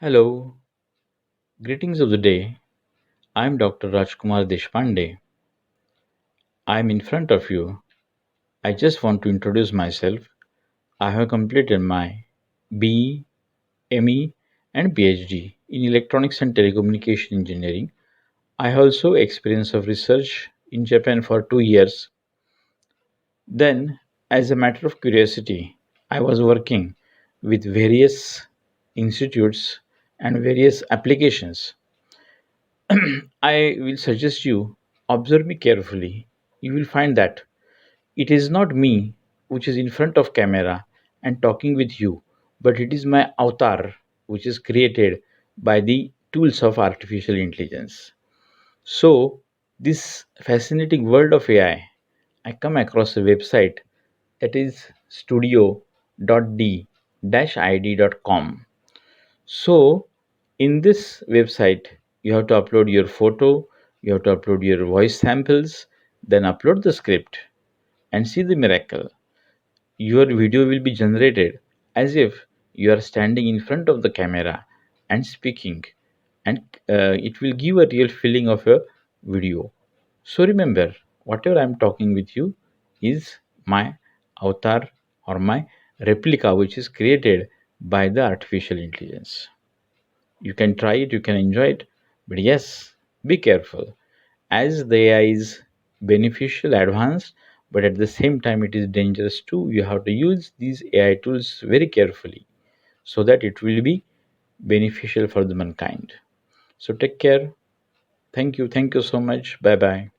Hello, greetings of the day. I'm Dr. Rajkumar Deshpande. I'm in front of you. I just want to introduce myself. I have completed my BE, ME, and PhD in Electronics and Telecommunication Engineering. I have also experience of research in Japan for 2 years. Then, as a matter of curiosity, I was working with various institutes and various applications. I will suggest you observe me carefully. You will find that it is not me which is in front of camera and talking with you, but it is my avatar which is created by the tools of artificial intelligence. So, this fascinating world of AI, I come across a website that is studio.d-id.com. So, in this website, you have to upload your photo, you have to upload your voice samples, then upload the script and see the miracle. Your video will be generated as if you are standing in front of the camera and speaking, and it will give a real feeling of a video. So, remember, whatever I'm talking with you is my avatar or my replica, which is created by the artificial intelligence. You can try it, you can enjoy it, but yes, be careful as the AI is beneficial, advanced, but at the same time it is dangerous too. You have to use these AI tools very carefully so that it will be beneficial for the mankind. So take care. Thank you so much. Bye bye.